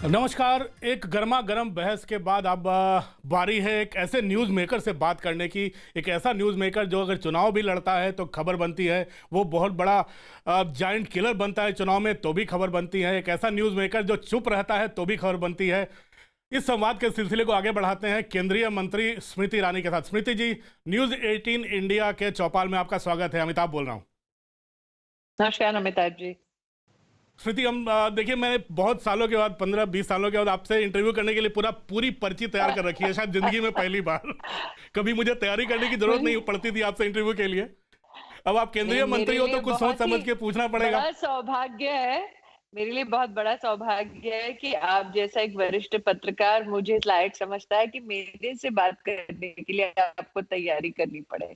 नमस्कार। एक गर्मा गर्म बहस के बाद अब बारी है एक ऐसे न्यूज़ मेकर से बात करने की। एक ऐसा न्यूज़ मेकर जो अगर चुनाव भी लड़ता है तो खबर बनती है, वो बहुत बड़ा जायंट किलर बनता है चुनाव में तो भी खबर बनती है। एक ऐसा न्यूज़ मेकर जो चुप रहता है तो भी खबर बनती है। इस संवाद के सिलसिले को आगे बढ़ाते हैं केंद्रीय मंत्री स्मृति ईरानी के साथ। स्मृति जी, न्यूज़ 18 इंडिया के चौपाल में आपका स्वागत है। अमिताभ बोल रहा हूँ। नमस्कार अमिताभ जी। स्मृति, हम देखिए, मैंने बहुत सालों के बाद 15-20 सालों के बाद आपसे इंटरव्यू करने के लिए पूरी पर्ची तैयार कर रखी है, शायद जिंदगी में पहली बार। कभी मुझे तैयारी करने की जरूरत नहीं पड़ती थी आपसे इंटरव्यू के लिए। अब आप नहीं, केंद्रीय मंत्री मेरे हो तो लिए कुछ सोच बहुत ही समझ के पूछना पड़ेगा। बड़ा सौभाग्य है। मेरे लिए बहुत बड़ा सौभाग्य है कि आप जैसा एक वरिष्ठ पत्रकार मुझे लायक समझता है कि मेरे से बात करने के लिए आपको तैयारी करनी पड़े।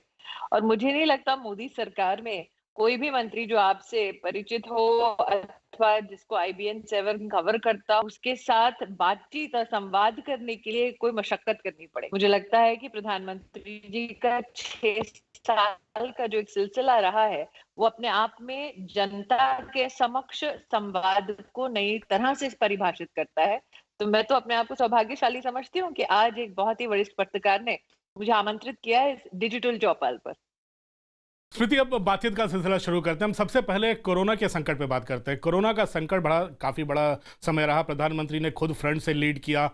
और मुझे नहीं लगता मोदी सरकार में कोई भी मंत्री जो आपसे परिचित हो अथवा जिसको IBN 7 कवर करता हो, उसके साथ बातचीत और संवाद करने के लिए कोई मशक्कत करनी पड़े। मुझे लगता है कि प्रधानमंत्री जी का 6 साल का जो एक सिलसिला रहा है, वो अपने आप में जनता के समक्ष संवाद को नई तरह से परिभाषित करता है। तो मैं तो अपने आप को सौभाग्यशाली समझती हूँ कि आज एक बहुत ही वरिष्ठ पत्रकार ने मुझे आमंत्रित किया है इस डिजिटल चौपाल पर। स्मृति, अब बातचीत का सिलसिला शुरू करते हैं। हम सबसे पहले कोरोना के संकट पे बात करते हैं। कोरोना का संकट काफ़ी बड़ा समय रहा। प्रधानमंत्री ने खुद फ्रंट से लीड किया।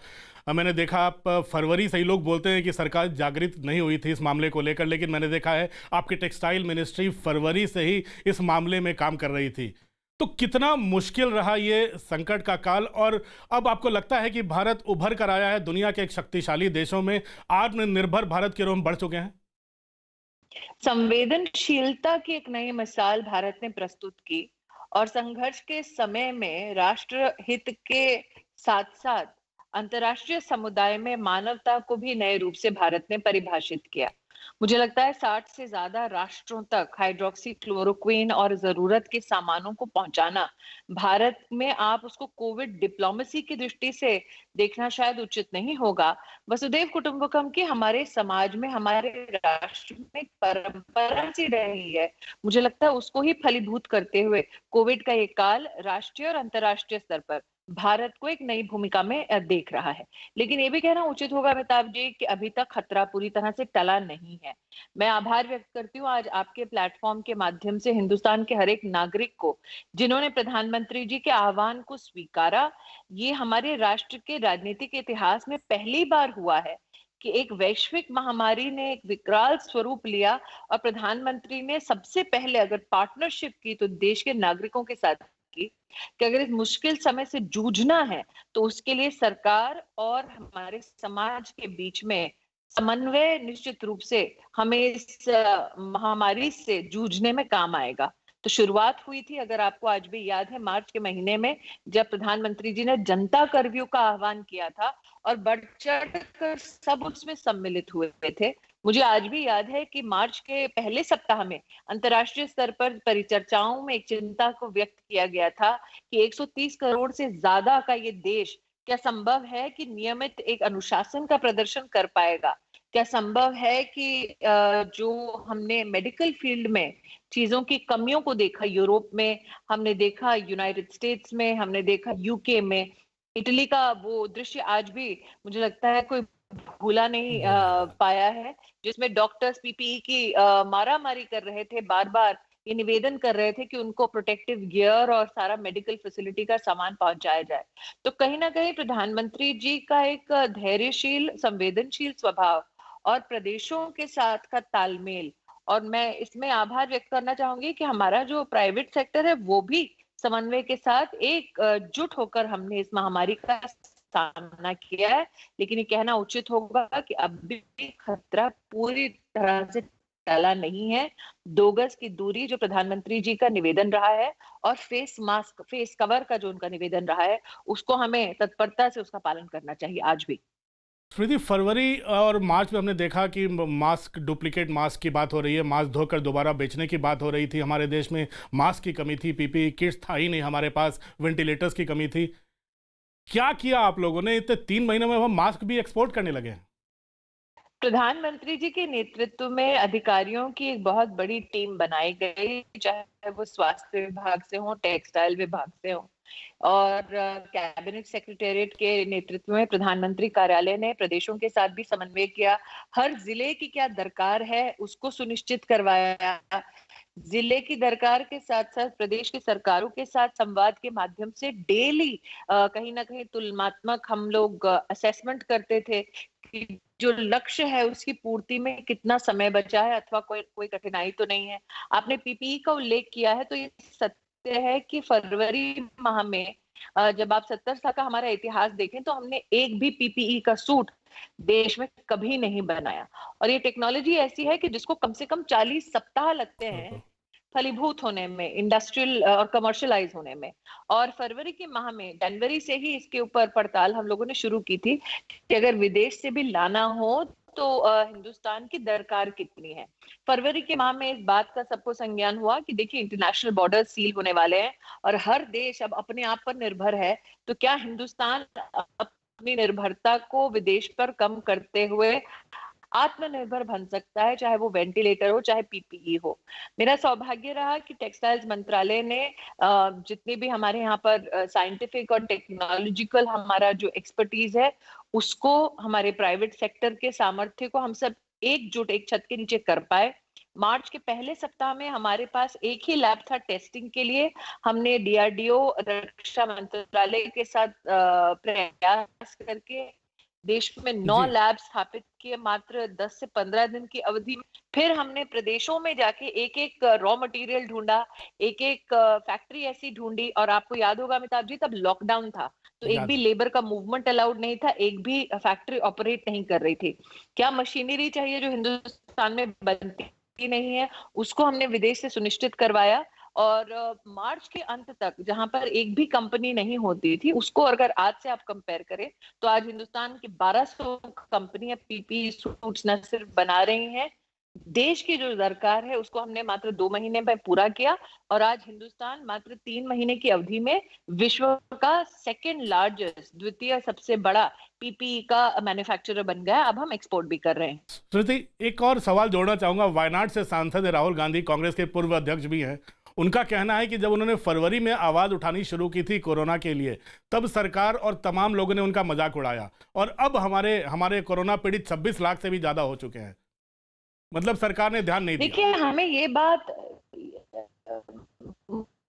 मैंने देखा आप फरवरी से ही लोग बोलते हैं कि सरकार जागृत नहीं हुई थी इस मामले को लेकर, लेकिन मैंने देखा है आपकी टेक्सटाइल मिनिस्ट्री फरवरी से ही इस मामले में काम कर रही थी। तो कितना मुश्किल रहा ये संकट का काल, और अब आपको लगता है कि भारत उभर कर आया है, दुनिया के एक शक्तिशाली देशों में आत्मनिर्भर भारत की ओर हम बढ़ चुके हैं? संवेदनशीलता की एक नई मिसाल भारत ने प्रस्तुत की और संघर्ष के समय में राष्ट्र हित के साथ साथ अंतर्राष्ट्रीय समुदाय में मानवता को भी नए रूप से भारत ने परिभाषित किया। मुझे लगता है 60 से ज्यादा राष्ट्रों तक हाइड्रोक्सी क्लोरोक्विन और जरूरत के सामानों को पहुंचाना भारत में आप उसको कोविड डिप्लोमेसी की दृष्टि से देखना शायद उचित नहीं होगा। वसुधैव कुटुंबकम की हमारे समाज में, हमारे राष्ट्र में परंपरा सी रही है। मुझे लगता है उसको ही फलीभूत करते हुए कोविड का ये काल राष्ट्रीय और अंतर्राष्ट्रीय स्तर पर भारत को एक नई भूमिका में देख रहा है। लेकिन ये भी कहना उचित होगा अमिताभ जी कि अभी तक खतरा पूरी तरह से टला नहीं है। मैं आभार व्यक्त करती हूँ आज आपके प्लेटफॉर्म के माध्यम से हिंदुस्तान के हर एक नागरिक को, जिन्होंने प्रधानमंत्री जी के आह्वान को स्वीकारा। ये हमारे राष्ट्र के राजनीतिक इतिहास में पहली बार हुआ है कि एक वैश्विक महामारी ने एक विकराल स्वरूप लिया और प्रधानमंत्री ने सबसे पहले अगर पार्टनरशिप की तो देश के नागरिकों के साथ की कि अगर इस मुश्किल समय से जूझना है तो उसके लिए सरकार और हमारे समाज के बीच में समन्वय निश्चित रूप से हमें इस महामारी से जूझने में काम आएगा। तो शुरुआत हुई थी, अगर आपको आज भी याद है, मार्च के महीने में जब प्रधानमंत्री जी ने जनता कर्फ्यू का आह्वान किया था और बढ़ चढ़ कर सब उसमें सम्मिलित हुए थे। मुझे आज भी याद है कि मार्च के पहले सप्ताह में अंतर्राष्ट्रीय स्तर पर परिचर्चाओं में एक चिंता को व्यक्त किया गया था कि 130 करोड़ से ज्यादा का ये देश क्या संभव है कि नियमित एक अनुशासन का प्रदर्शन कर पाएगा? क्या संभव है कि जो हमने मेडिकल फील्ड में चीजों की कमियों को देखा यूरोप में, हमने देखा यूनाइटेड स्टेट्स में, हमने देखा UK में, इटली का वो दृश्य आज भी मुझे लगता है कोई भूला नहीं पाया है, जिसमें डॉक्टर्स PPE की मारामारी कर रहे थे, बार बार ये निवेदन कर रहे थे कि उनको प्रोटेक्टिव गियर और सारा मेडिकल फैसिलिटी का सामान पहुंचाया जाए। तो कहीं ना कहीं प्रधानमंत्री जी का एक धैर्यशील, संवेदनशील स्वभाव और प्रदेशों के साथ का तालमेल, और मैं इसमें आभार व्यक्त करना चाहूंगी कि हमारा जो प्राइवेट सेक्टर है वो भी समन्वय के साथ एकजुट होकर हमने इस महामारी का सामना किया है। लेकिन ये कहना उचित होगा कि अब भी खतरा पूरी तरह से टला नहीं है। 2 गज की दूरी जो प्रधानमंत्री जी का निवेदन रहा है और फेस मास्क, फेस कवर का जो उनका निवेदन रहा है, उसको हमें तत्परता से उसका पालन करना चाहिए आज भी। स्मृति, फरवरी और मार्च में हमने देखा कि मास्क, डुप्लीकेट मास्क की बात हो रही है, मास्क धोकर दोबारा बेचने की बात हो रही थी। हमारे देश में मास्क की कमी थी, PPE किट्स था ही नहीं हमारे पास, वेंटिलेटर्स की कमी थी। क्या किया आप लोगों ने? इतने 3 महीनों में हम मास्क भी एक्सपोर्ट करने लगे हैं। प्रधानमंत्री जी के नेतृत्व में अधिकारियों की एक बहुत बड़ी टीम बनाई गई, चाहे वो स्वास्थ्य विभाग से हो, टेक्सटाइल विभाग से हो, और कैबिनेट सेक्रेटेरिएट के नेतृत्व में प्रधानमंत्री कार्यालय ने प्रदेशों के साथ भी समन्वय किया। हर जिले की क्या दरकार है उसको सुनिश्चित करवाया। जिले की दरकार के साथ-साथ प्रदेश की सरकारों के साथ संवाद के माध्यम से डेली कहीं न कहीं तुलनात्मक हम लोग असेसमेंट करते थे कि जो लक्ष्य है उसकी पूर्ति में कितना समय बचा है अथवा कोई कोई कठिनाई तो नहीं है। आपने पीपीई का उल्लेख किया है तो ये सत्य है कि फरवरी माह में जब आप 70 साल का हमारा इतिहास देखें तो हमने एक भी पीपीई का सूट देश में कभी नहीं बनाया। और ये टेक्नोलॉजी ऐसी है कि जिसको कम से कम 40 सप्ताह लगते हैं फलीभूत होने में, इंडस्ट्रियल और कमर्शियलाइज होने में। और फरवरी के माह में, जनवरी से ही इसके ऊपर पड़ताल हम लोगों ने शुरू की थी कि अगर विदेश से भी लाना हो तो हिंदुस्तान की दरकार कितनी है। फरवरी के माह में इस बात का सबको संज्ञान हुआ कि देखिए इंटरनेशनल बॉर्डर सील होने वाले हैं और हर देश अब अपने आप पर निर्भर है, तो क्या हिंदुस्तान अपनी निर्भरता को विदेश पर कम करते हुए आत्मनिर्भर बन सकता है, चाहे वो वेंटिलेटर हो चाहे पीपीई हो। मेरा सौभाग्य रहा कि टेक्सटाइल्स मंत्रालय ने जितने भी हमारे यहाँ पर साइंटिफिक और टेक्नोलॉजिकल हमारा जो एक्सपर्टीज है उसको, हमारे प्राइवेट सेक्टर के सामर्थ्य को हम सब एकजुट एक छत के नीचे कर पाए। मार्च के पहले सप्ताह में हमारे पास एक ही लैब था टेस्टिंग के लिए। हमने डीआरडीओ, रक्षा मंत्रालय के साथ प्रयास करके देश में 9 जी। लैब स्थापित किए मात्र 10 से 15 दिन की अवधि में। फिर हमने प्रदेशों में जाके एक-एक रॉ मटेरियल ढूंढा, एक-एक फैक्ट्री ऐसी ढूंढी। और आपको याद होगा अमिताभ जी, तब लॉकडाउन था तो एक याद भी है। लेबर का मूवमेंट अलाउड नहीं था, एक भी फैक्ट्री ऑपरेट नहीं कर रही थी। क्या मशीनरी चाहिए जो हिंदुस्तान में बनती नहीं है, उसको हमने विदेश से सुनिश्चित करवाया। और मार्च के अंत तक जहां पर एक भी कंपनी नहीं होती थी, उसको अगर आज से आप कंपेयर करें तो आज हिंदुस्तान की 1200 कंपनियां पीपीई सूट्स न सिर्फ बना रही हैं, देश की जो दरकार है उसको हमने मात्र 2 महीने में पूरा किया। और आज हिंदुस्तान मात्र 3 महीने की अवधि में विश्व का सेकंड लार्जेस्ट, द्वितीय सबसे बड़ा पीपीई का मैन्युफैक्चरर बन गया। अब हम एक्सपोर्ट भी कर रहे हैं। स्मृति, एक और सवाल जोड़ना चाहूंगा। वायनाड से सांसद राहुल गांधी, कांग्रेस के पूर्व अध्यक्ष भी हैं। उनका कहना है कि जब उन्होंने फरवरी में आवाज उठानी शुरू की थी कोरोना के लिए, तब सरकार और तमाम लोगों ने उनका मजाक उड़ाया, और अब हमारे हमारे कोरोना पीड़ित 26 लाख से भी ज्यादा हो चुके हैं। मतलब सरकार ने ध्यान नहीं दिया। देखिए, हमें ये बात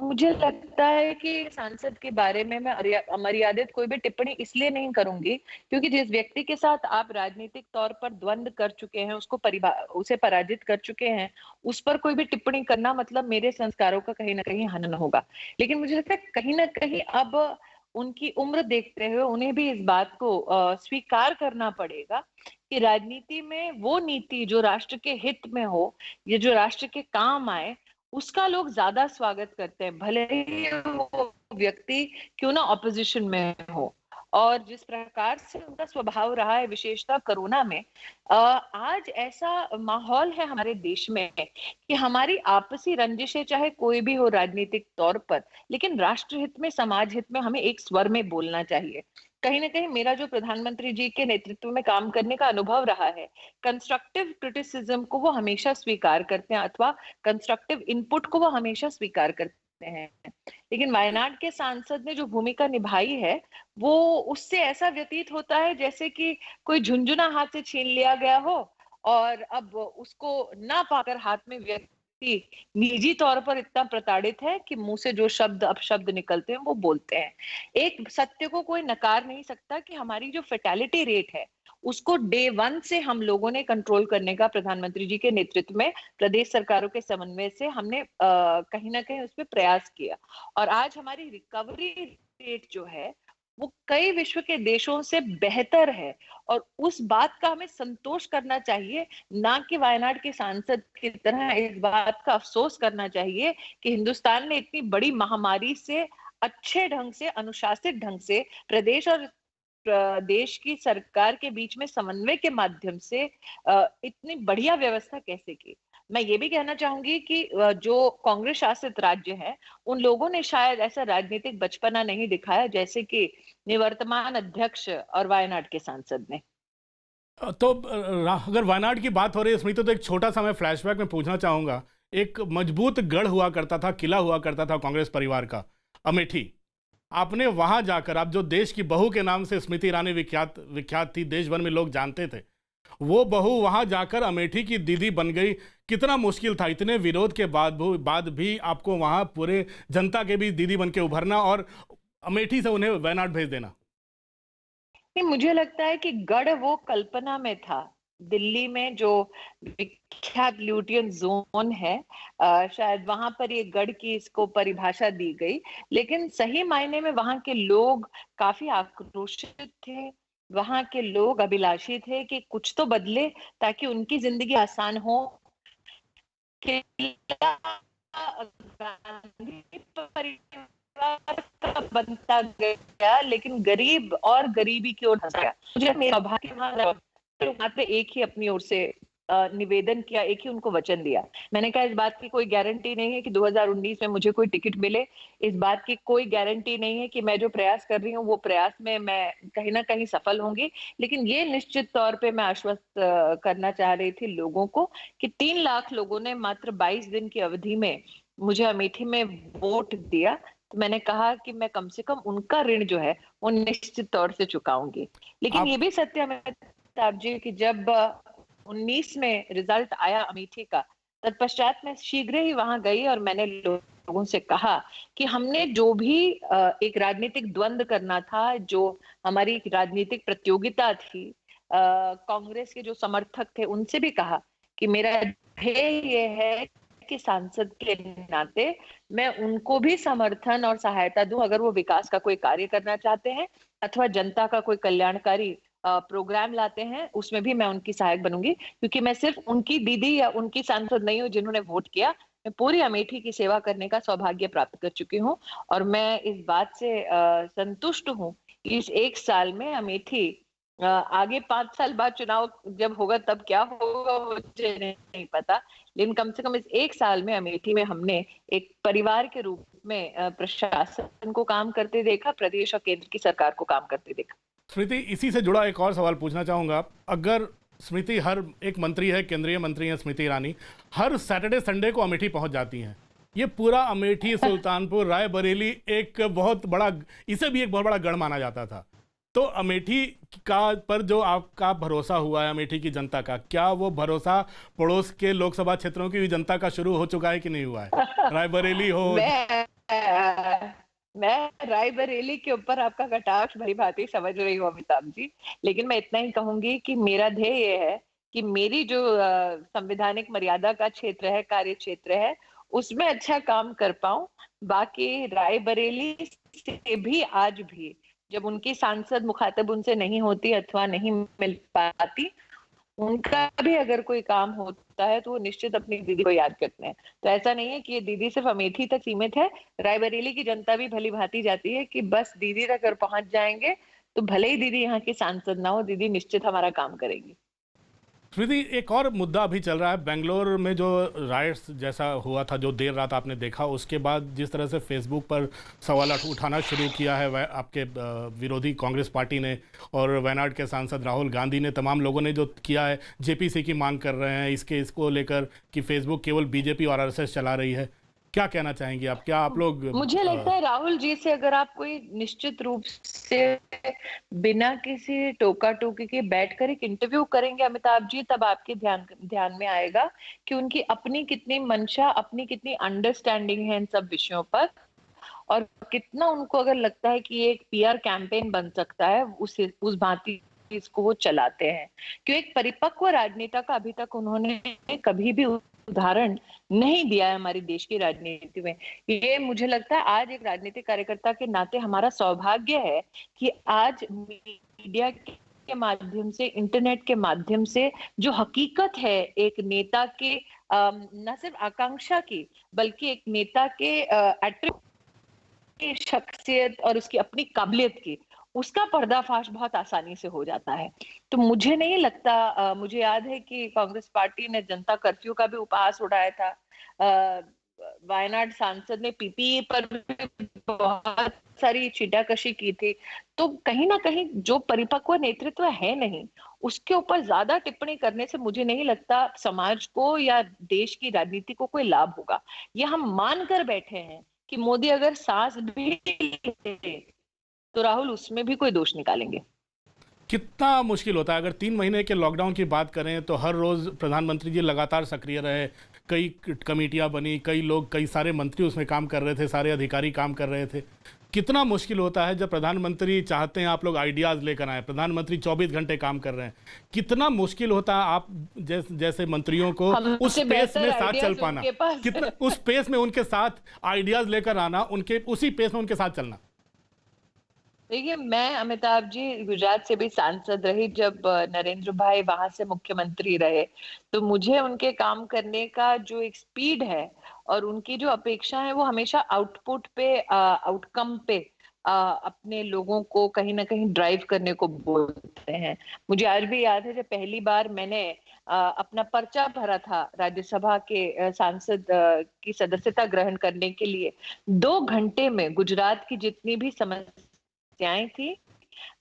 मुझे लगता है कि सांसद के बारे में मैं अमर्यादित कोई भी टिप्पणी इसलिए नहीं करूंगी क्योंकि जिस व्यक्ति के साथ आप राजनीतिक तौर पर द्वंद्व कर चुके हैं, उसे पराजित कर चुके हैं, उस पर कोई भी टिप्पणी करना मतलब मेरे संस्कारों का कहीं ना कहीं हनन होगा। लेकिन मुझे लगता है कहीं ना कहीं अब उनकी उम्र देखते हुए उन्हें भी इस बात को स्वीकार करना पड़ेगा कि राजनीति में वो नीति जो राष्ट्र के हित में हो, ये जो राष्ट्र के काम आए, उसका लोग ज्यादा स्वागत करते हैं, भले ही वो व्यक्ति क्यों ना ऑपोजिशन में हो। और जिस प्रकार से उनका स्वभाव रहा है विशेषतः कोरोना में, आज ऐसा माहौल है हमारे देश में कि हमारी आपसी रंजिशें चाहे कोई भी हो राजनीतिक तौर पर, लेकिन राष्ट्र हित में, समाज हित में हमें एक स्वर में बोलना चाहिए। कहीं ना कहीं मेरा जो प्रधानमंत्री जी के नेतृत्व में काम करने का अनुभव रहा है, कंस्ट्रक्टिव क्रिटिसिज्म को वो हमेशा स्वीकार करते हैं अथवा कंस्ट्रक्टिव इनपुट को वो हमेशा स्वीकार करते हैं। लेकिन वायनाड के सांसद ने जो भूमिका निभाई है, वो उससे ऐसा व्यतीत होता है जैसे कि कोई झुनझुना हाथ से छीन लिया गया हो और अब उसको ना पाकर हाथ में व्यक्ति निजी तौर पर इतना प्रताड़ित है कि मुंह से जो शब्द अपशब्द निकलते हैं वो बोलते हैं। एक सत्य को कोई नकार नहीं सकता कि हमारी जो फेटेलिटी रेट है उसको डे 1 से हम लोगों ने कंट्रोल करने का प्रधानमंत्री जी के नेतृत्व में प्रदेश सरकारों के समन्वय से हमने कहीं ना कहीं उसमें प्रयास किया। और आज हमारी रिकवरी रेट जो है वो कई विश्व के देशों से बेहतर है और उस बात का हमें संतोष करना चाहिए, ना कि वायनाड के सांसद की तरह इस बात का अफसोस करना चाहिए कि हिंदुस्तान ने इतनी बड़ी महामारी से अच्छे ढंग से, अनुशासित ढंग से प्रदेश और देश की सरकार के बीच में समन्वय के माध्यम से इतनी बढ़िया व्यवस्था कैसे की। मैं ये भी कहना चाहूंगी कि जो कांग्रेस शासित राज्य हैं, उन लोगों ने शायद ऐसा राजनीतिक बचपना नहीं दिखाया जैसे कि निवर्तमान अध्यक्ष और वायनाड के सांसद ने। तो अगर वायनाड की बात हो रही है स्मृति, तो एक छोटा सा मैं फ्लैशबैक में पूछना चाहूंगा। एक मजबूत गढ़ हुआ करता था, किला हुआ करता था कांग्रेस परिवार का, अमेठी। आपने वहां जाकर, आप जो देश की बहू के नाम से स्मृति ईरानी विख्यात विख्यात थी, देश भर में लोग जानते थे, वो बहू वहां जाकर अमेठी की दीदी बन गई। कितना मुश्किल था इतने विरोध के बाद भी आपको वहां पूरे जनता के बीच दीदी बन के उभरना और अमेठी से उन्हें वायनाड भेज देना। नहीं, मुझे लगता है कि गढ़ वो कल्पना में था। दिल्ली में जो विख्यात ल्यूटियन जोन है, शायद वहां पर ये गढ़ की इसको परिभाषा दी गई, लेकिन सही मायने में वहां के लोग काफी आक्रोशित थे। वहां के लोग अभिलाषी थे कि कुछ तो बदले ताकि उनकी जिंदगी आसान हो। किला गांधी परिवार का बनता गया, लेकिन गरीब और गरीबी की ओर धंसा गया। मुझे मेरा सौभाग्य वहां मात्र एक ही अपनी ओर से निवेदन किया, एक ही उनको वचन दिया। मैंने कहा इस बात की कोई गारंटी नहीं है कि 2019 में मुझे कोई टिकट मिले, इस बात की कोई गारंटी नहीं है कि मैं जो प्रयास कर रही हूँ वो प्रयास में मैं कहीं ना कहीं सफल होंगी, लेकिन ये निश्चित तौर पे मैं आश्वस्त करना चाह रही थी लोगों को कि 3 लाख लोगों ने मात्र 22 दिन की अवधि में मुझे अमेठी में वोट दिया। तो मैंने कहा कि मैं कम से कम उनका ऋण जो है वो निश्चित तौर से चुकाऊंगी। लेकिन आप ये भी सत्य है साहब जी कि जब 19 में रिजल्ट आया अमेठी का, तत्पश्चात मैं शीघ्र ही वहां गई और मैंने लोगों से कहा कि हमने जो भी एक राजनीतिक द्वंद्व करना था, जो हमारी एक राजनीतिक प्रतियोगिता थी, कांग्रेस के जो समर्थक थे उनसे भी कहा कि मेरा ध्येय ये है कि सांसद के नाते मैं उनको भी समर्थन और सहायता दूं अगर वो विकास का कोई कार्य करना चाहते हैं अथवा जनता का कोई कल्याणकारी प्रोग्राम लाते हैं, उसमें भी मैं उनकी सहायक बनूंगी, क्योंकि मैं सिर्फ उनकी दीदी या उनकी सांसद नहीं हूँ जिन्होंने वोट किया। मैं पूरी अमेठी की सेवा करने का सौभाग्य प्राप्त कर चुकी हूँ और मैं इस बात से संतुष्ट हूँ कि इस एक साल में अमेठी, आगे 5 साल बाद चुनाव जब होगा तब क्या होगा मुझे नहीं पता, लेकिन कम से कम इस एक साल में अमेठी में हमने एक परिवार के रूप में प्रशासन को काम करते देखा, प्रदेश और केंद्र की सरकार को काम करते देखा। स्मृति, इसी से जुड़ा एक और सवाल पूछना चाहूंगा। अगर स्मृति, हर एक मंत्री है, केंद्रीय मंत्री है स्मृति ईरानी, हर सैटरडे संडे को अमेठी पहुंच जाती हैं। ये पूरा अमेठी, सुल्तानपुर, रायबरेली एक बहुत बड़ा, इसे भी एक बहुत बड़ा गढ़ माना जाता था। तो अमेठी का पर जो आपका भरोसा हुआ है अमेठी की जनता का, क्या वो भरोसा पड़ोस के लोकसभा क्षेत्रों की भी जनता का शुरू हो चुका है कि नहीं हुआ है? रायबरेली हो। मैं रायबरेली के ऊपर आपका कटाक्ष भली भांति समझ रही हूँ अमिताभ जी, लेकिन मैं इतना ही कहूंगी कि मेरा ध्येय ये है कि मेरी जो संवैधानिक मर्यादा का क्षेत्र है, कार्य क्षेत्र है, उसमें अच्छा काम कर पाऊं। बाकी रायबरेली से भी आज भी जब उनकी सांसद मुखातिब उनसे नहीं होती अथवा नहीं मिल पाती, उनका भी अगर कोई काम होता है तो वो निश्चित अपनी दीदी को याद करते हैं। तो ऐसा नहीं है कि ये दीदी सिर्फ अमेठी तक सीमित है, रायबरेली की जनता भी भली भांति जाती है कि बस दीदी तक अगर पहुंच जाएंगे तो भले ही दीदी यहाँ की सांसद ना हो, दीदी निश्चित हमारा काम करेगी। स्मृति, एक और मुद्दा अभी चल रहा है बेंगलोर में, जो राइट्स जैसा हुआ था जो देर रात आपने देखा, उसके बाद जिस तरह से फेसबुक पर सवाल उठाना शुरू किया है वह आपके विरोधी कांग्रेस पार्टी ने और वायनाड के सांसद राहुल गांधी ने, तमाम लोगों ने जो किया है, जेपीसी की मांग कर रहे हैं इसको लेकर कि फेसबुक केवल बीजेपी और आरएसएस चला रही है। क्या कहना चाहेंगे आप? क्या आप लोग मुझे लगता है राहुल जी से अगर आप कोई निश्चित रूप से बिना किसी टोका टोकी के बैठकर एक इंटरव्यू करेंगे अमिताभ जी, तब आपके ध्यान में आएगा कि उनकी अपनी कितनी मंशा, अपनी कितनी अंडरस्टैंडिंग है इन सब विषयों पर, और कितना उनको अगर लगता है कि एक पीआर कैंपेन बन सकता है, उस भांति इसको वो चलाते हैं। क्यों एक परिपक्व राजनेता का अभी तक उन्होंने कभी भी उदाहरण नहीं दिया है हमारे देश की राजनीति में। ये मुझे लगता है आज एक राजनीतिक कार्यकर्ता के नाते हमारा सौभाग्य है कि आज मीडिया के माध्यम से, इंटरनेट के माध्यम से जो हकीकत है एक नेता के न सिर्फ आकांक्षा की बल्कि एक नेता के शख्सियत और उसकी अपनी काबिलियत की, उसका पर्दाफाश बहुत आसानी से हो जाता है। तो मुझे नहीं लगता, मुझे याद है कि कांग्रेस पार्टी ने जनता कर्फ्यू का भी उपहास उठाया था, वायनाड सांसद ने पीपीई पर भी बहुत सारी छीटाकशी की थी। तो कहीं ना कहीं जो परिपक्व नेतृत्व है नहीं, उसके ऊपर ज्यादा टिप्पणी करने से मुझे नहीं लगता समाज को या देश की राजनीति को कोई लाभ होगा। ये हम मान कर बैठे हैं कि मोदी अगर सांस भी ले तो राहुल उसमें भी कोई दोष निकालेंगे। कितना मुश्किल होता है अगर 3 महीने के लॉकडाउन की बात करें तो हर रोज़ प्रधानमंत्री जी लगातार सक्रिय रहे, कई कमेटियां बनी, कई लोग, कई सारे मंत्री उसमें काम कर रहे थे, सारे अधिकारी काम कर रहे थे। कितना मुश्किल होता है जब प्रधानमंत्री चाहते हैं आप लोग आइडियाज़ लेकर आए, प्रधानमंत्री 24 घंटे काम कर रहे हैं। कितना मुश्किल होता है आप जैसे मंत्रियों को उस हमसे पेस में बेहतर साथ चल आइडियाज पाना, उनके पास कितना उस पेस में उनके साथ आइडियाज़ लेकर आना, उनके उसी पेस में उनके साथ चलना। देखिए, मैं अमिताभ जी गुजरात से भी सांसद रही जब नरेंद्र भाई वहां से मुख्यमंत्री रहे, तो मुझे उनके काम करने का जो एक स्पीड है और उनकी जो अपेक्षा है वो हमेशा आउटपुट पे, आउटकम पे अपने लोगों को कहीं ना कहीं ड्राइव करने को बोलते हैं। मुझे आज भी याद है जब पहली बार मैंने अपना पर्चा भरा था राज्यसभा के सांसद की सदस्यता ग्रहण करने के लिए, 2 घंटे में गुजरात की जितनी भी समस्याएं थी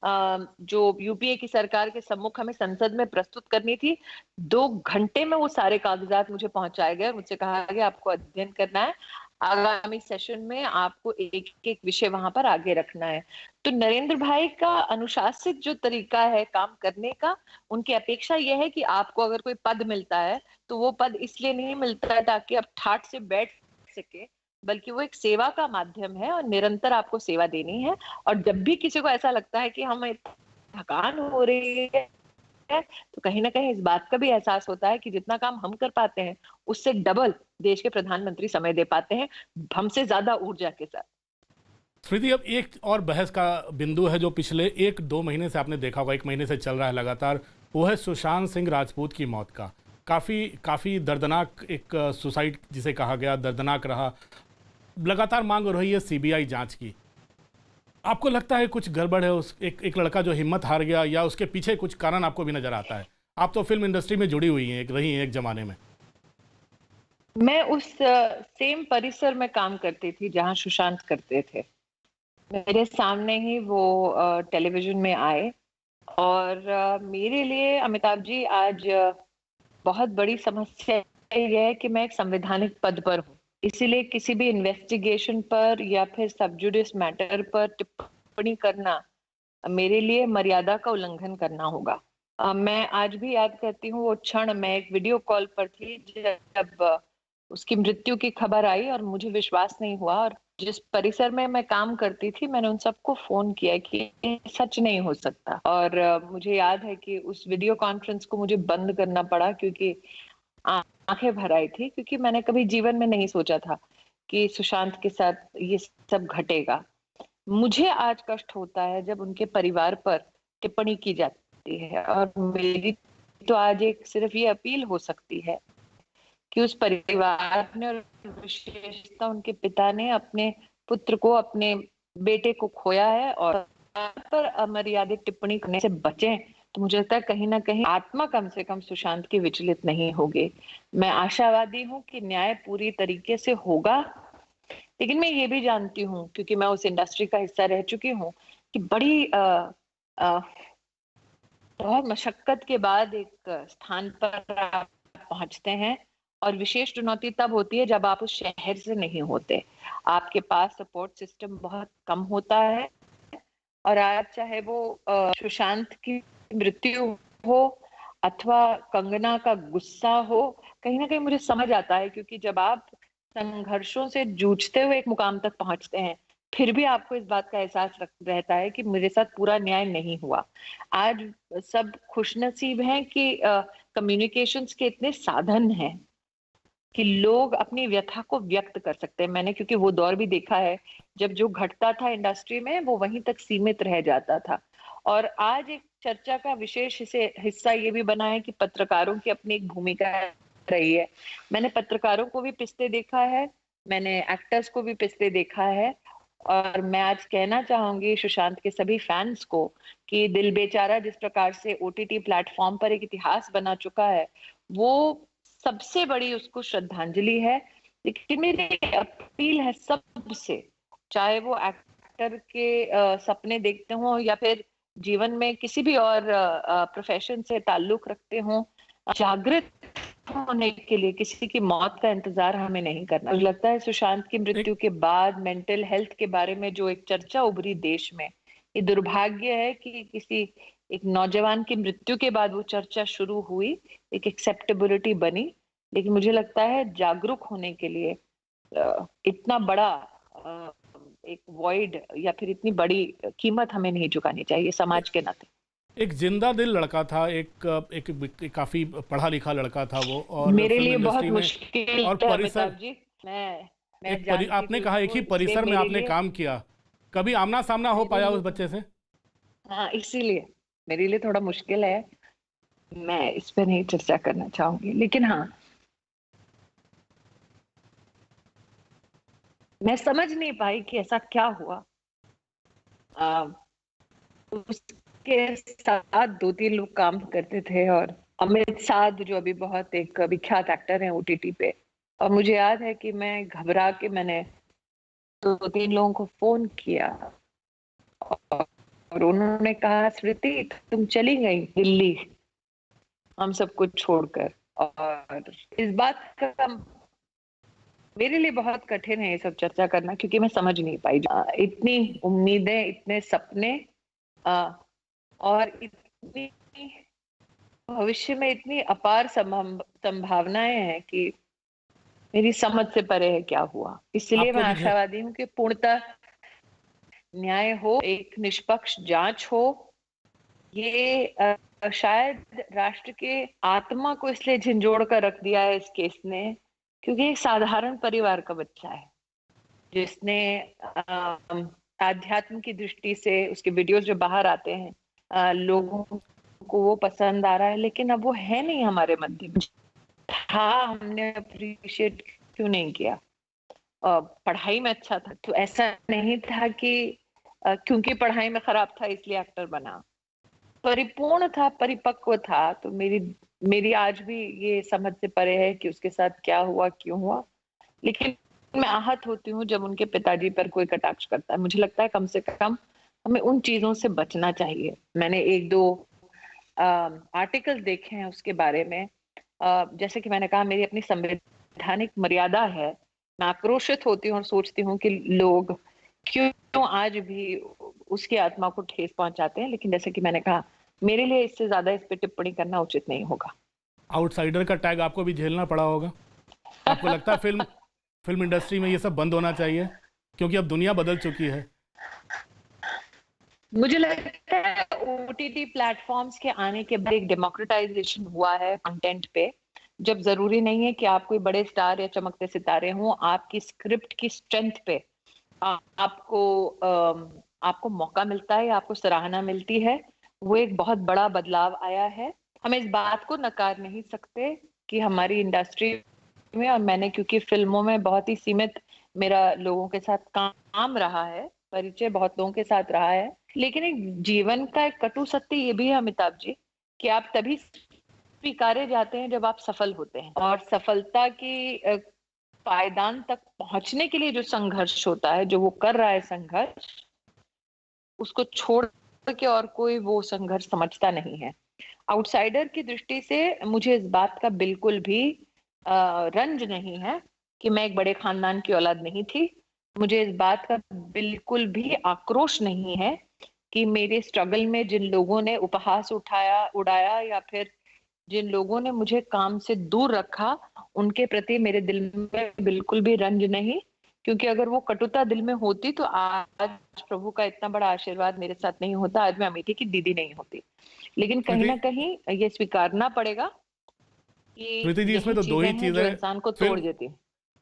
जो यूपीए की सरकार के सम्मुख हमें संसद में प्रस्तुत करनी थी, 2 घंटे में वो सारे कागजात मुझे पहुंचाए गए और मुझसे कहा गया आपको अध्ययन करना है, आगामी सेशन में आपको एक एक विषय वहां पर आगे रखना है। तो नरेंद्र भाई का अनुशासित जो तरीका है काम करने का, उनकी अपेक्षा यह है कि आपको अगर कोई पद मिलता है तो वो पद इसलिए नहीं मिलता है ताकि आप ठाठ से बैठ सके, बल्कि वो एक सेवा का माध्यम है और निरंतर आपको सेवा देनी है। और जब भी किसी को ऐसा लगता है कि हमें थकान हो रही है, तो कहीं ना कहीं इस बात का भी एहसास होता है कि जितना काम हम कर पाते हैं उससे डबल देश के प्रधानमंत्री समय दे पाते हैं, हमसे ज्यादा ऊर्जा के साथ। स्मृति, अब एक और बहस का बिंदु है जो पिछले 1-2 महीने से आपने देखा होगा, 1 महीने से चल रहा है लगातार, वो है सुशांत सिंह राजपूत की मौत का। काफ़ी काफ़ी दर्दनाक एक सुसाइड जिसे कहा गया, दर्दनाक रहा। लगातार मांग हो रही है सीबीआई जांच की। आपको लगता है कुछ गड़बड़ है, उस एक लड़का जो हिम्मत हार गया, या उसके पीछे कुछ कारण आपको भी नजर आता है? आप तो फिल्म इंडस्ट्री में जुड़ी हुई हैं, रही हैं एक जमाने में। मैं उस सेम परिसर में काम करती थी जहां सुशांत करते थे। मेरे सामने ही वो टेलीविजन में आए और मेरे लिए अमिताभ जी आज बहुत बड़ी समस्या यह है कि मैं एक संवैधानिक पद पर हूँ, इसीलिए किसी भी इन्वेस्टिगेशन पर या फिर सबजुडिस मैटर पर टिप्पणी करना मेरे लिए मर्यादा का उल्लंघन करना होगा। मैं आज भी याद करती हूँ वो क्षण, मैं एक वीडियो कॉल पर थी जब उसकी मृत्यु की खबर आई और मुझे विश्वास नहीं हुआ, और जिस परिसर में मैं काम करती थी मैंने उन सबको फोन किया कि ये सच नहीं हो सकता। और मुझे याद है कि उस वीडियो कॉन्फ्रेंस को मुझे बंद करना पड़ा क्योंकि आंखें भर आई थी, क्योंकि मैंने कभी जीवन में नहीं सोचा था कि सुशांत के साथ ये सब घटेगा। मुझे आज कष्ट होता है जब उनके परिवार पर टिप्पणी की जाती है, और मेरी तो आज एक सिर्फ ये अपील हो सकती है कि उस परिवार ने और विशेषतः उनके पिता ने अपने पुत्र को, अपने बेटे को खोया है, और पर अमर्यादित टिप्पणी करने से बचें। तो मुझे लगता है कहीं ना कहीं आत्मा कम से कम सुशांत की विचलित नहीं होगी। मैं आशावादी हूँ कि न्याय पूरी तरीके से होगा, लेकिन मैं ये भी जानती हूँ क्योंकि मैं उस इंडस्ट्री का हिस्सा रह चुकी हूँ कि बड़ी अ, बहुत मशक्कत के बाद एक स्थान पर आप पहुंचते हैं, और विशेष चुनौती तब होती है जब आप उस शहर से नहीं होते, आपके पास सपोर्ट सिस्टम बहुत कम होता है। और आज चाहे वो सुशांत की मृत्यु हो अथवा कंगना का गुस्सा हो, कहीं ना कहीं मुझे समझ आता है, क्योंकि जब आप संघर्षों से जूझते हुए एक मुकाम तक पहुंचते हैं फिर भी आपको इस बात का एहसास रहता है कि मेरे साथ पूरा न्याय नहीं हुआ। आज सब खुशनसीब हैं कि कम्युनिकेशंस के इतने साधन हैं कि लोग अपनी व्यथा को व्यक्त कर सकते हैं। मैंने क्योंकि वो दौर भी देखा है जब जो घटता था इंडस्ट्री में वो वहीं तक सीमित रह जाता था। और आज एक चर्चा का विशेष हिस्सा ये भी बना है कि पत्रकारों की अपनी एक भूमिका रही है। मैंने पत्रकारों को भी पिसते देखा है, मैंने एक्टर्स को भी पिसते देखा है, और मैं आज कहना चाहूंगी सुशांत के सभी फैंस को कि दिल बेचारा जिस प्रकार से ओटीटी प्लेटफॉर्म पर एक इतिहास बना चुका है, वो सबसे बड़ी उसको श्रद्धांजलि है। लेकिन मेरी अपील है सबसे, चाहे वो एक्टर के सपने देखते हो या फिर जीवन में किसी भी और प्रोफेशन से ताल्लुक रखते हो, जागृत होने के लिए किसी की मौत का इंतजार हमें नहीं करना। मुझे लगता है सुशांत की मृत्यु के बाद मेंटल हेल्थ के बारे में जो एक चर्चा उभरी देश में, ये दुर्भाग्य है कि किसी एक नौजवान की मृत्यु के बाद वो चर्चा शुरू हुई, एक एक्सेप्टेबिलिटी बनी। लेकिन मुझे लगता है जागरूक होने के लिए इतना बड़ा एक वॉइड या फिर इतनी बड़ी कीमत हमें नहीं चुकानी चाहिए समाज के नाते। एक जिंदा दिल लड़का था, एक काफी पढ़ा लिखा लड़का था वो, और मेरे फिल्म लिए बहुत इंडस्ट्री में मुश्किल और है परिसर, अमिताभ जी। मैं आपने जानती हूँ कहा एक ही उसको, इसलिए परिसर में मेरे आपने लिए, काम किया, कभी आमना सामना हो मेरे पाया लिए, उस बच्चे से? हाँ इसीलिए मेरे लिए थोड़ा मुश्किल है, मैं इस पे नहीं चर्चा करना चाहूंगी। लेकिन हाँ, मैं समझ नहीं पाई कि ऐसा क्या हुआ। उसके साथ दो तीन लोग काम करते थे, और अमित साध जो अभी बहुत एक विख्यात एक्टर हैं ओटीटी पे, और मुझे याद है कि मैं घबरा के मैंने दो तीन लोगों को फोन किया, और उन्होंने कहा स्मृति तुम चली गई दिल्ली हम सब कुछ छोड़कर। और इस बात का मेरे लिए बहुत कठिन है ये सब चर्चा करना, क्योंकि मैं समझ नहीं पाई इतनी उम्मीदें, इतने सपने, और इतनी भविष्य में इतनी अपार संभावनाएं हैं कि मेरी समझ से परे है क्या हुआ। इसलिए मैं आपको भी आशावादी हूँ कि पूर्णतः न्याय हो, एक निष्पक्ष जांच हो। ये शायद राष्ट्र के आत्मा को इसलिए झंझोड़ कर रख दिया है इस केस ने, क्योंकि एक साधारण परिवार का बच्चा है जिसने आध्यात्म की दृष्टि से उसके वीडियोस जो बाहर आते हैं, लोगों को वो पसंद आ रहा है, लेकिन अब वो है नहीं हमारे मध्य में। था, हमने अप्रिशिएट क्यों नहीं किया? पढ़ाई में अच्छा था तो ऐसा नहीं था कि क्योंकि पढ़ाई में खराब था इसलिए एक्टर बना। परिपूर्ण था, परिपक्व था। तो मेरी आज भी ये समझ से परे है कि उसके साथ क्या हुआ, क्यों हुआ। लेकिन मैं आहत होती हूँ जब उनके पिताजी पर कोई कटाक्ष करता है। मुझे लगता है कम से कम हमें उन चीजों से बचना चाहिए। मैंने एक दो आर्टिकल देखे हैं उसके बारे में। जैसे कि मैंने कहा, मेरी अपनी संवैधानिक मर्यादा है। मैं आक्रोशित होती हूँ और सोचती हूँ कि लोग क्यों आज भी उसकी आत्मा को ठेस पहुंचाते हैं। लेकिन जैसे कि मैंने कहा, मेरे लिए इससे ज्यादा इस पे टिप्पणी करना उचित नहीं होगा। आउटसाइडर का टैग आपको भी झेलना पड़ा होगा। आपको लगता है फिल्म इंडस्ट्री में ये सब बंद होना चाहिए, क्योंकि अब दुनिया बदल चुकी है? मुझे लगता है ओटीटी प्लेटफॉर्म्स के आने के बाद एक डेमोक्रेटाइजेशन हुआ है कंटेंट पे। जब जरूरी नहीं है कि आप कोई बड़े स्टार या चमकते सितारे हों, आपकी स्क्रिप्ट की स्ट्रेंथ पे आपको मौका मिलता है, आपको सराहना मिलती है। वो एक बहुत बड़ा बदलाव आया है। हम इस बात को नकार नहीं सकते कि हमारी इंडस्ट्री में, और मैंने क्योंकि फिल्मों में बहुत ही सीमित मेरा लोगों के साथ काम रहा है, परिचय बहुत लोगों के साथ रहा है, लेकिन एक जीवन का एक कटु सत्य ये भी है अमिताभ जी, कि आप तभी स्वीकारे जाते हैं जब आप सफल होते हैं। और सफलता की पायदान तक पहुंचने के लिए जो संघर्ष होता है, जो वो कर रहा है संघर्ष, उसको छोड़ के और कोई वो संघर्ष समझता नहीं है। आउटसाइडर की दृष्टि से मुझे इस बात का बिल्कुल भी रंज नहीं है कि मैं एक बड़े खानदान की औलाद नहीं थी। मुझे इस बात का बिल्कुल भी आक्रोश नहीं है कि मेरे स्ट्रगल में जिन लोगों ने उपहास उड़ाया या फिर जिन लोगों ने मुझे काम से दूर रखा, उनके प्रति मेरे दिल में बिल्कुल भी रंज नहीं। क्योंकि अगर वो कटुता दिल में होती तो आज प्रभु का इतना बड़ा आशीर्वाद मेरे साथ नहीं होता, आज मैं अमिति की दीदी नहीं होती। लेकिन कहीं ना कहीं ये स्वीकारना पड़ेगा कि स्मृति जी, इसमें यही तो दो ही चीजें हैं चीज़ जो है, इंसान को तोड़ देती।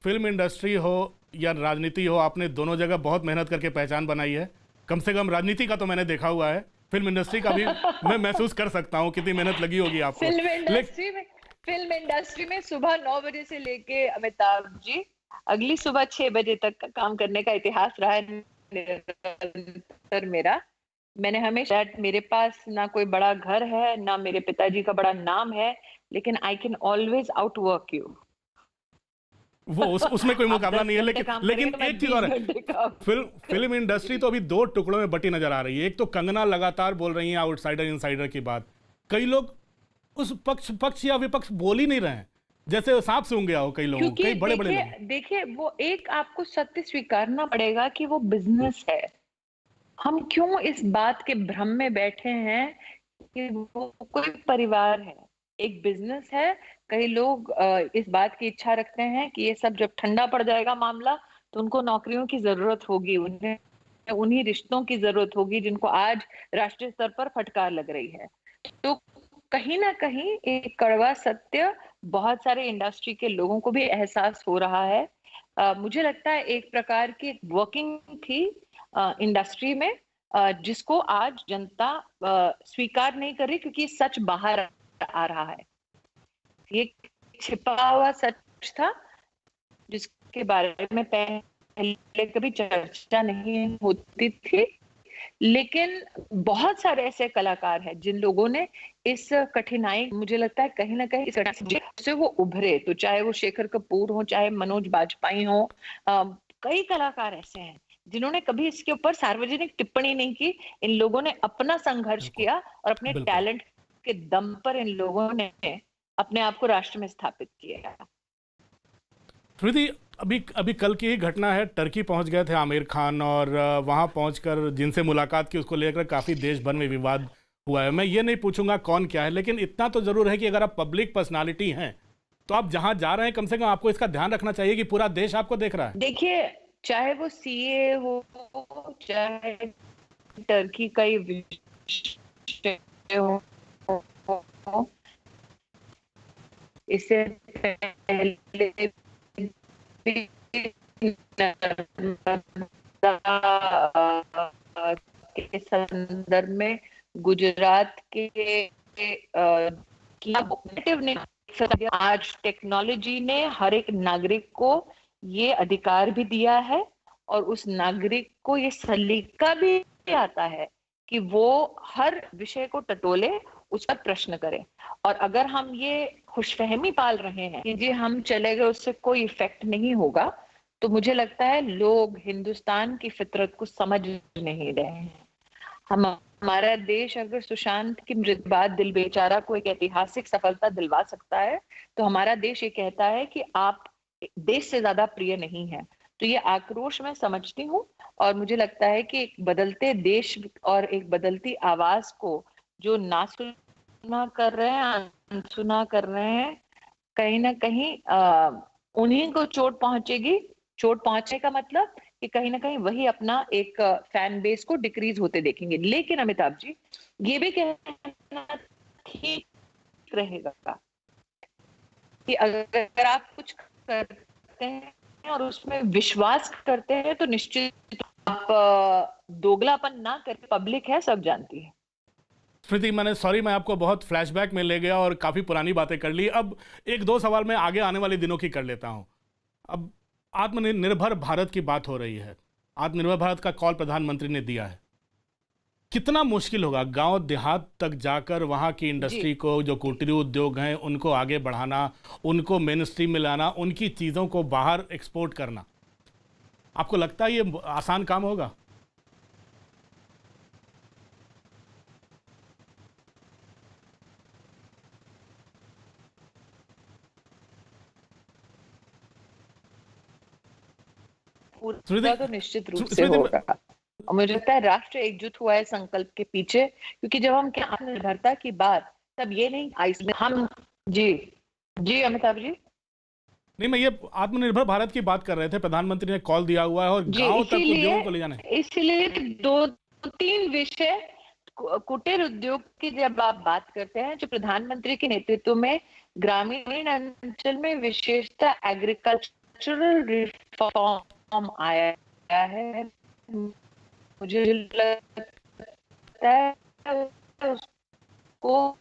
फिल्म इंडस्ट्री हो या राजनीति हो, आपने दोनों जगह बहुत मेहनत करके पहचान बनाई है। कम से कम राजनीति का तो मैंने देखा हुआ है, फिल्म इंडस्ट्री का भी मैं महसूस कर सकता हूँ कितनी मेहनत लगी होगी आपको। फिल्म इंडस्ट्री में सुबह 9 बजे से लेके अमिताभ जी अगली सुबह 6 बजे तक का काम करने का इतिहास रहा है निरंतर मेरा। मैंने हमेशा, मेरे पास ना कोई बड़ा घर है, ना मेरे पिताजी का बड़ा नाम है, लेकिन I can always outwork you. वो उसमें कोई आप मुकाबला 10 नहीं है। घंटे लेकिन काम लेकिन करेंगे, मैं एक चीज 20 और है, घंटे काम फिल्म इंडस्ट्री तो अभी दो टुकड़ों में बटी नजर आ रही है। एक तो कंगना लगातार बोल रही है आउटसाइडर इनसाइडर की बात, कई लोग उस पक्ष या विपक्ष बोल ही नहीं रहे हैं। जैसे सांप सूंघ गया हो कई लोगों को, क्योंकि कई बड़े बड़े लोग। देखिए देखिए वो एक आपको सत्य स्वीकारना पड़ेगा कि वो बिजनेस है। हम क्यों इस बात के भ्रम में बैठे हैं कि वो कोई परिवार है, एक बिजनेस है। कई लोग इस बात की इच्छा रखते हैं कि ये सब जब ठंडा पड़ जाएगा मामला, तो उनको नौकरियों की जरूरत होगी, उन्हें उन्हीं रिश्तों की जरूरत होगी जिनको आज राष्ट्रीय स्तर पर फटकार लग रही है। तो कहीं ना कहीं एक कड़वा सत्य बहुत सारे इंडस्ट्री के लोगों को भी एहसास हो रहा है। मुझे लगता है एक प्रकार की वर्किंग थी इंडस्ट्री में, जिसको आज जनता स्वीकार नहीं कर रही, क्योंकि सच बाहर आ रहा है। ये छिपा हुआ सच था जिसके बारे में पहले कभी चर्चा नहीं होती थी, लेकिन बहुत सारे ऐसे कलाकार हैं जिन लोगों ने इस कठिनाई, मुझे लगता है कहीं ना कहीं इस कठिनाई से वो उभरे। तो चाहे वो शेखर कपूर हो, चाहे मनोज बाजपेयी हो, कई कलाकार ऐसे हैं जिन्होंने कभी इसके ऊपर सार्वजनिक टिप्पणी नहीं की। इन लोगों ने अपना संघर्ष बिल्कुल किया और अपने बिल्कुल। टैलेंट के दम पर इन लोगों ने अपने आप को राष्ट्र में स्थापित किया। स्मृति, अभी अभी कल की ही घटना है, टर्की पहुंच गए थे आमिर खान और वहां पहुंचकर जिनसे मुलाकात की उसको लेकर काफ़ी देश भर में विवाद हुआ है। मैं ये नहीं पूछूंगा कौन क्या है, लेकिन इतना तो जरूर है कि अगर आप पब्लिक पर्सनालिटी हैं तो आप जहां जा रहे हैं कम से कम आपको इसका ध्यान रखना चाहिए कि पूरा देश आपको देख रहा है। देखिए, चाहे वो सीए हो, चाहे टर्की का ही विषय हो, इससे पहले भी के संदर्भ में गुजरात के ने आज टेक्नोलॉजी ने हर एक नागरिक को ये अधिकार भी दिया है और उस नागरिक को ये सलीका भी आता है कि वो हर विषय को टटोले, उस पर प्रश्न करे। और अगर हम ये खुशफहमी पाल रहे हैं कि जी हम चले गए उससे कोई इफेक्ट नहीं होगा, तो मुझे लगता है लोग हिंदुस्तान की फितरत को समझ नहीं रहे हैं। हमारा देश अगर सुशांत की मृत्यु बाद दिल बेचारा को एक ऐतिहासिक सफलता दिलवा सकता है, तो हमारा देश ये कहता है कि आप देश से ज्यादा प्रिय नहीं है। तो ये आक्रोश मैं समझती हूँ और मुझे लगता है कि एक बदलते देश और एक बदलती आवाज को जो ना सुना कर रहे हैं, अनसुना कर रहे हैं, कहीं ना कहीं उन्हीं को चोट पहुंचेगी। चोट पहुंचने का मतलब कि कहीं ना कहीं वही अपना एक फैन बेस को डिक्रीज होते देखेंगे। लेकिन अमिताभ जी, ये भी कहना ठीक रहेगा कि अगर आप कुछ करते हैं और उसमें विश्वास करते हैं, तो निश्चित आप दोगलापन ना करके, पब्लिक है सब जानती है। स्मृति, मैं आपको बहुत फ्लैशबैक में ले गया और काफ़ी पुरानी बातें कर ली। अब एक दो सवाल मैं आगे आने वाले दिनों की कर लेता हूं। अब आत्मनिर्भर भारत की बात हो रही है, आत्मनिर्भर भारत का कॉल प्रधानमंत्री ने दिया है। कितना मुश्किल होगा गांव देहात तक जाकर वहां की जी, इंडस्ट्री को, जो कुटीर उद्योग हैं, उनको आगे बढ़ाना, उनको मेन स्ट्रीम में लाना, उनकी चीज़ों को बाहर एक्सपोर्ट करना। आपको लगता है ये आसान काम होगा? पूरा स्मृति, तो निश्चित रूप से स्मृति, होगा। और मुझे लगता है राष्ट्र एकजुट हुआ है संकल्प के पीछे, क्योंकि जब हम क्या आत्मनिर्भरता की बात, तब ये नहीं इसमें हम जी जी अमिताभ जी नहीं, मैं ये आत्मनिर्भर भारत की बात कर रहे थे। प्रधानमंत्री ने कॉल दिया हुआ है और जी गांव तक इसीलिए उद्योगों को ले जाना है। इसीलिए दो तीन विषय कुटीर उद्योग की जब आप बात करते हैं, जो प्रधानमंत्री के नेतृत्व में ग्रामीण अंचल में विशेषता एग्रीकल्चरल रिफॉर्म आया है, मुझे लगता है उसको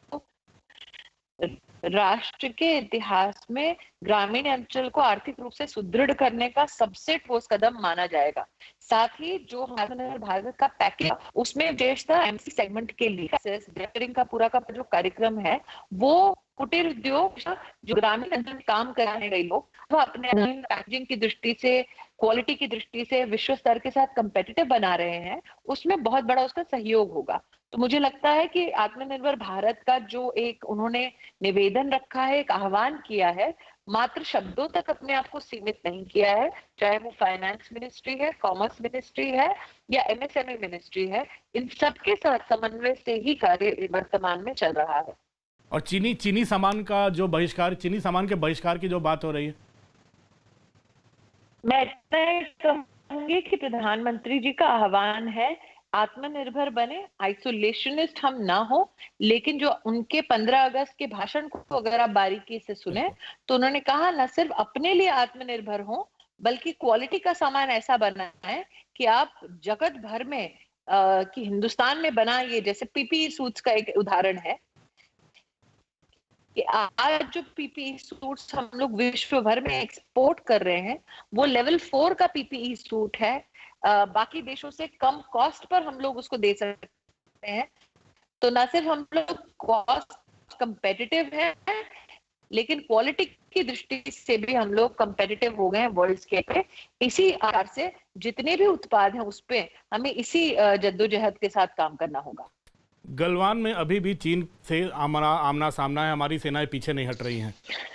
राष्ट्र के इतिहास में ग्रामीण अंचल को आर्थिक रूप से सुदृढ़ करने का सबसे ठोस कदम माना जाएगा। साथ ही जो आत्मनिर्भर भारत का पैकेज, उसमें विशेषतः एमसी सेगमेंट के लिए का पूरा का जो कार्यक्रम है, वो कुटीर उद्योग जो ग्रामीण अंचल में काम कराने गए लोग, वो अपने पैकेजिंग की दृष्टि से, क्वालिटी की दृष्टि से विश्व स्तर के साथ कंपेटिटिव बना रहे हैं, उसमें बहुत बड़ा उसका सहयोग होगा। तो मुझे लगता है कि आत्मनिर्भर भारत का जो एक उन्होंने निवेदन रखा है, एक आह्वान किया है, मात्र शब्दों तक अपने आप को सीमित नहीं किया है, चाहे वो फाइनेंस मिनिस्ट्री है, कॉमर्स मिनिस्ट्री है या एमएसएमई मिनिस्ट्री है, इन सबके साथ समन्वय से ही कार्य वर्तमान में चल रहा है। और चीनी चीनी सामान का जो बहिष्कार, चीनी सामान के बहिष्कार की जो बात हो रही है, मैं इतना ही कहूंगी कि प्रधानमंत्री जी का आह्वान है, आत्मनिर्भर बने, आइसोलेशनिस्ट हम ना हो, लेकिन जो उनके 15 अगस्त के भाषण को अगर आप बारीकी से सुने बिल्कुल। तो उन्होंने कहा न सिर्फ अपने लिए आत्मनिर्भर हो, बल्कि क्वालिटी का सामान ऐसा बनाए कि आप जगत भर में कि हिंदुस्तान में बना, ये जैसे पीपीई सूट्स का एक उदाहरण है कि आज जो पीपीई सूट्स हम लोग विश्व भर में एक्सपोर्ट कर रहे हैं, वो लेवल 4 का पीपीई सूट है। बाकी देशों से कम कॉस्ट पर हम लोग उसको दे सकते हैं। तो ना सिर्फ हम लोग कॉस्ट कंपेटिटिव है, लेकिन क्वालिटी की दृष्टि से भी हम लोग कंपेटिटिव हो गए हैं वर्ल्ड स्केल पे। इसी आधार से जितने भी उत्पाद हैं उस पे हमें इसी जद्दोजहद के साथ काम करना होगा। गलवान में अभी भी चीन से हमारा आमना सामना है, हमारी सेनाएं पीछे नहीं हट रही हैं।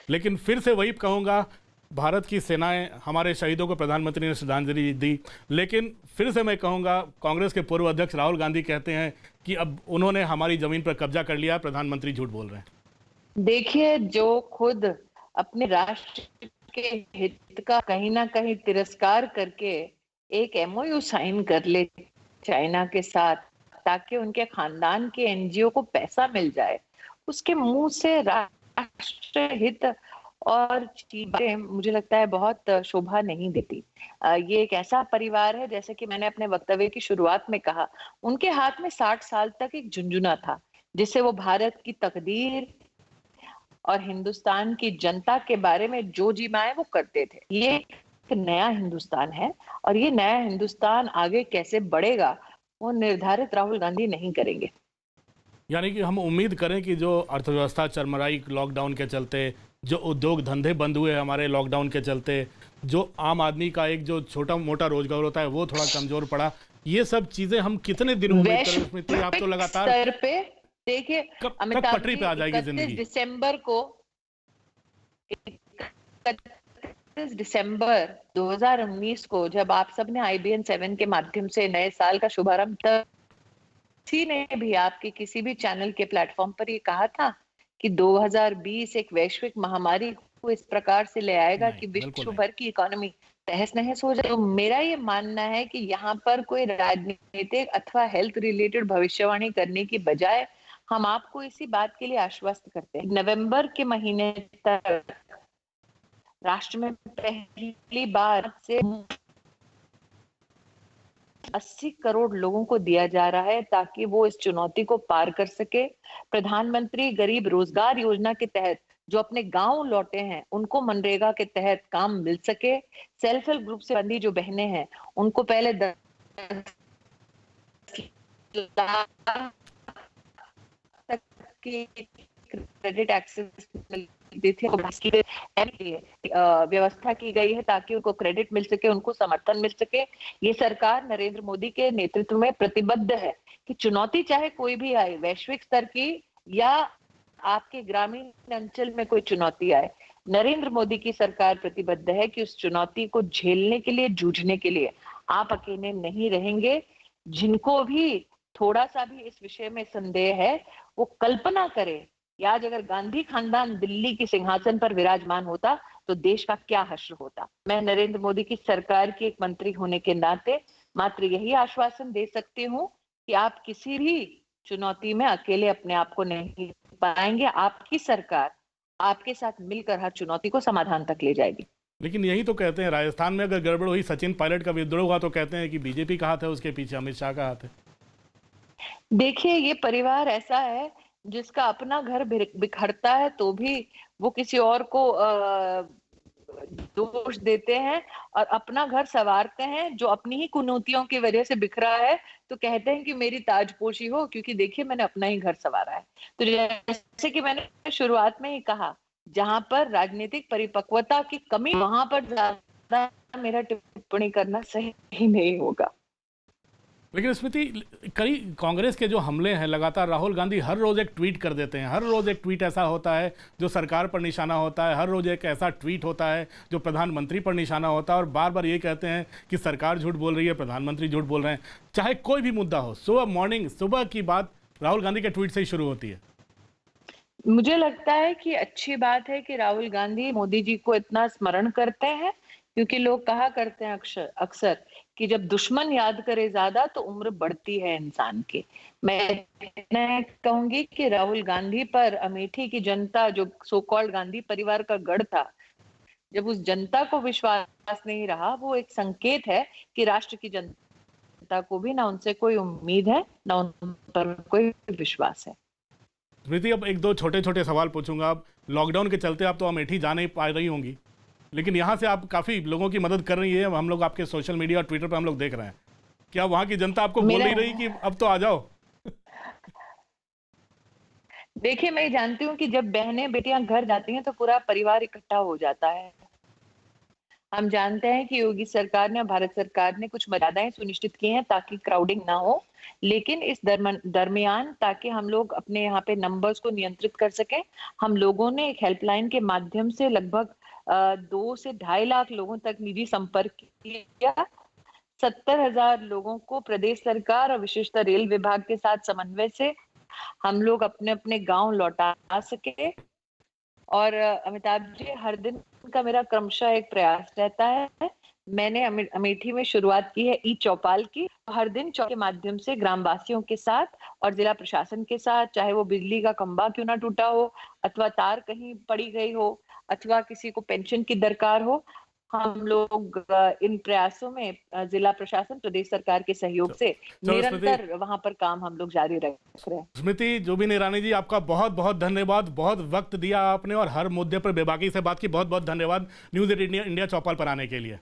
लेकिन फिर से वही कहूँगा, भारत की सेनाएं, हमारे शहीदों को प्रधानमंत्री ने श्रद्धांजलि दी, लेकिन फिर से मैं कहूँगा, कांग्रेस के पूर्व अध्यक्ष राहुल गांधी कहते हैं कि अब उन्होंने हमारी ज़मीन पर कब्जा कर लिया, प्रधानमंत्री झूठ बोल रहे हैं। देखिए, जो खुद अपने राष्ट्र के हित का कहीं ना कहीं तिरस्कार करके एक एमओयू साइन कर ले चाइना के साथ, ताकि उनके खानदान के एनजीओ को पैसा मिल जाए, उसके मुंह से राष्ट्र हित और चीजें मुझे लगता है बहुत शोभा नहीं देती। ये एक ऐसा परिवार है, जैसे कि मैंने अपने वक्तव्य की शुरुआत में कहा, उनके हाथ में 60 साल तक एक झुंझुना था, जिससे वो भारत की तकदीर और हिंदुस्तान की जनता के बारे में जो जी माए वो करते थे। ये एक नया हिंदुस्तान है, और ये नया हिंदुस्तान आगे कैसे बढ़ेगा वो निर्धारित राहुल गांधी नहीं करेंगे। यानी कि हम उम्मीद करें कि जो अर्थव्यवस्था चरमराई लॉकडाउन के चलते, जो उद्योग धंधे बंद हुए हमारे लॉकडाउन के चलते, जो आम आदमी का एक जो छोटा मोटा रोजगार होता है वो थोड़ा कमजोर पड़ा, ये सब चीजें हम कितने दिन उम्मीद करें उसमें? तो आप तो वैश्विक लगातार स्तर पे देखिए, कब अमिताभ पटरी जी पे आ जाएगी 31 जिंदगी? दिसंबर को 31 दिसंबर 2019 को जब आप सबने IBN 7 के माध्यम से नए साल का शुभारंभ, तब किसी ने भी आपके किसी भी चैनल के प्लेटफॉर्म पर ये कहा था कि 2020 एक वैश्विक महामारी को इस प्रकार से ले आएगा नहीं, कि बिल्कुल विश्व नहीं। भर की इकोनॉमी तहस नहस हो जाए? तो मेरा ये मानना है कि यहाँ पर कोई राजनीतिक अथवा हेल्थ रिलेटेड भविष्यवाणी करने की बजाय हम आपको इसी बात के लिए आश्वस्त करते हैं, नवंबर के महीने तक राष्ट्र में पहली बार से 80 करोड़ लोगों को दिया जा रहा है, ताकि वो इस चुनौती को पार कर सके। प्रधानमंत्री गरीब रोजगार योजना के तहत जो अपने गांव लौटे हैं, उनको मनरेगा के तहत काम मिल सके। सेल्फ हेल्प ग्रुप से बंधी जो बहनें हैं, उनको पहले 10 लाख तक की क्रेडिट एक्सेस मिलती थी, उसकी व्यवस्था की गई है ताकि उनको क्रेडिट मिल सके, उनको समर्थन मिल सके। ये सरकार नरेंद्र मोदी के नेतृत्व में प्रतिबद्ध है कि चुनौती चाहे कोई भी आए, वैश्विक स्तर की या आपके ग्रामीण अंचल में कोई चुनौती आए, नरेंद्र मोदी की सरकार प्रतिबद्ध है कि उस चुनौती को झेलने के लिए, जूझने के लिए आप अकेले नहीं रहेंगे। जिनको भी थोड़ा सा भी इस विषय में संदेह है, वो कल्पना करे कि आज अगर गांधी खानदान दिल्ली के सिंहासन पर विराजमान होता तो देश का क्या हश्र होता। मैं नरेंद्र मोदी की सरकार की एक मंत्री होने के नाते मात्र यही आश्वासन दे सकती हूँ कि आप किसी भी चुनौती में अकेले अपने आप को नहीं पाएंगे। आपकी सरकार आपके साथ मिलकर हर चुनौती को समाधान तक ले जाएगी। लेकिन यही तो कहते हैं, राजस्थान में अगर गड़बड़ हुई, सचिन पायलट का विद्रोह हुआ, तो कहते हैं कि बीजेपी का हाथ है उसके पीछे, अमित शाह का हाथ है। देखिए, ये परिवार ऐसा है जिसका अपना घर बिखरता है तो भी वो किसी और को दोष देते हैं, और अपना घर संवारते हैं जो अपनी ही कुनीतियों की वजह से बिखरा है, तो कहते हैं कि मेरी ताजपोशी हो, क्योंकि देखिए मैंने अपना ही घर संवारा है। तो जैसे कि मैंने शुरुआत में ही कहा, जहां पर राजनीतिक परिपक्वता की कमी, वहां पर ज्यादा मेरा टिप्पणी करना सही नहीं होगा। लेकिन स्मृति, कई कांग्रेस के जो हमले हैं लगातार, राहुल गांधी हर रोज एक ट्वीट कर देते हैं, हर रोज एक ट्वीट ऐसा होता है जो सरकार पर निशाना होता है, हर रोज एक ऐसा ट्वीट होता है जो प्रधानमंत्री पर निशाना होता है, और बार बार ये कहते हैं कि सरकार झूठ बोल रही है, प्रधानमंत्री झूठ बोल रहे हैं। चाहे कोई भी मुद्दा हो, सुबह की बात राहुल गांधी के ट्वीट से ही शुरू होती है। मुझे लगता है कि अच्छी बात है कि राहुल गांधी मोदी जी को इतना स्मरण करते हैं, क्योंकि लोग कहा करते हैं अक्सर कि जब दुश्मन याद करे ज्यादा तो उम्र बढ़ती है इंसान की। मैं कहूंगी कि राहुल गांधी पर अमेठी की जनता, जो सो कॉल्ड गांधी परिवार का गढ़ था, जब उस जनता को विश्वास नहीं रहा, वो एक संकेत है कि राष्ट्र की जनता को भी ना उनसे कोई उम्मीद है, ना उन पर कोई विश्वास है। स्मृति, अब एक दो छोटे छोटे सवाल पूछूंगा। अब लॉकडाउन के चलते आप तो अमेठी जा नहीं पा रही होंगी, लेकिन यहाँ से आप काफ़ी लोगों की मदद कर रही है, हम लोग आपके सोशल मीडिया और ट्विटर पर हम लोग देख रहे हैं। क्या वहाँ की जनता आपको बोल नहीं रही कि अब तो आ जाओ? देखिए, मैं जानती हूँ कि जब बहनें बेटियां घर जाती हैं तो पूरा परिवार इकट्ठा हो जाता है। हम जानते हैं कि योगी सरकार ने, भारत सरकार ने कुछ मर्यादाएं सुनिश्चित की हैं ताकि क्राउडिंग ना हो, लेकिन इस दरमियान ताकि हम लोग अपने यहाँ पे नंबर्स को नियंत्रित कर सकें, हम लोगों ने एक हेल्पलाइन के माध्यम से लगभग 2 से 2.5 लाख लोगों तक निजी संपर्क किया। 70,000 लोगों को प्रदेश सरकार और विशेषतः रेल विभाग के साथ समन्वय से हम लोग अपने अपने गांव लौटा सके। और अमिताभ जी, हर दिन का मेरा क्रमशः एक प्रयास रहता है। मैंने अमेठी में शुरुआत की है ई चौपाल की। हर दिन के माध्यम से ग्रामवासियों के साथ और जिला प्रशासन के साथ, चाहे वो बिजली का खंभा क्यों ना टूटा हो, अथवा तार कहीं पड़ी गई हो, अथवा किसी को पेंशन की दरकार हो, हम लोग इन प्रयासों में जिला प्रशासन, प्रदेश सरकार के सहयोग से निरंतर वहां पर काम हम लोग जारी रख रहे हैं। स्मृति जोबिन ईरानी जी, आपका बहुत बहुत धन्यवाद, बहुत वक्त दिया आपने और हर मुद्दे पर बेबाकी से बात की। बहुत बहुत धन्यवाद न्यूज़ 8 इंडिया चौपाल पर आने के लिए।